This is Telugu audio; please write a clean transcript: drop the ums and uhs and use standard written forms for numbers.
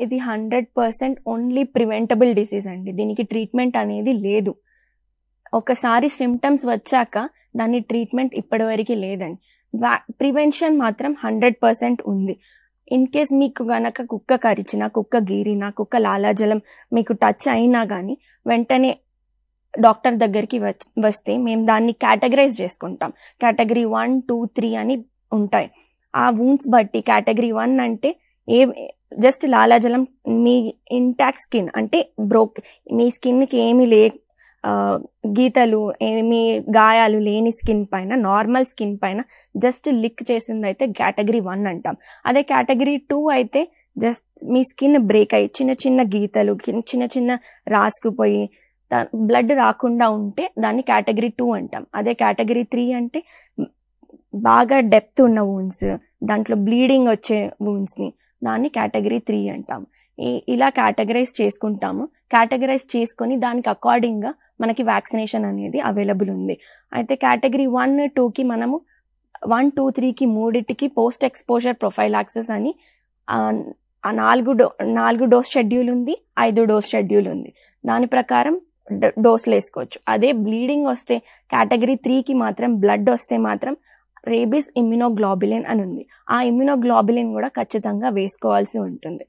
ఇది 100% ఓన్లీ ప్రివెంటబుల్ డిసీజ్ అండి. దీనికి ట్రీట్మెంట్ అనేది లేదు. ఒకసారి సిమ్టమ్స్ వచ్చాక దాని ట్రీట్మెంట్ ఇప్పటివరకు లేదండి. ప్రివెన్షన్ మాత్రం 100% ఉంది. ఇన్ కేస్ మీకు గనక కుక్క కరిచినా, కుక్క గీరినా, కుక్క లాలాజలం మీకు టచ్ అయినా కానీ వెంటనే డాక్టర్ దగ్గరికి వస్తే మేము దాన్ని కేటగరైజ్ చేసుకుంటాం. కేటగిరీ 1, 2, 3 అని ఉంటాయి. ఆ వూండ్స్ బట్టి కేటగిరీ 1 అంటే జస్ట్ లాలాజలం, మీ ఇంటాక్ట్ స్కిన్ అంటే మీ స్కిన్కి ఏమి గీతలు, ఏమి గాయాలు లేని స్కిన్ పైన, నార్మల్ స్కిన్ పైన జస్ట్ లిక్ చేసింది అయితే కేటగిరీ 1 అంటాం. అదే కేటగిరీ 2 అయితే జస్ట్ మీ స్కిన్ బ్రేక్ అయ్యి చిన్న చిన్న గీతలు, చిన్న చిన్న రాసుకుపోయి బ్లడ్ రాకుండా ఉంటే దాన్ని కేటగిరీ 2 అంటాం. అదే కేటగిరీ 3 అంటే బాగా డెప్త్ ఉన్న వూండ్స్, దాంట్లో బ్లీడింగ్ వచ్చే వూండ్స్ని దాన్ని కేటగిరీ 3 అంటాం. ఇలా కేటగరైజ్ చేసుకుంటాము. కేటగరైజ్ చేసుకొని దానికి అకార్డింగ్గా మనకి వ్యాక్సినేషన్ అనేది అవైలబుల్ ఉంది. అయితే కేటగిరీ 1, 2కి మనము 1, 2, 3కి మూడింటికి పోస్ట్ ఎక్స్పోజర్ ప్రొఫైలాక్సిస్ అని 4 డోస్ షెడ్యూల్ ఉంది, 5 డోస్ షెడ్యూల్ ఉంది. దాని ప్రకారం డోస్లు వేసుకోవచ్చు. అదే బ్లీడింగ్ వస్తే కేటగిరీ 3కి మాత్రం బ్లడ్ వస్తే మాత్రం రేబీస్ ఇమ్యునోగ్లోబులిన్ అని ఉంది. ఆ ఇమ్యునోగ్లోబులిన్ కూడా ఖచ్చితంగా వేసుకోవాల్సి ఉంటుంది.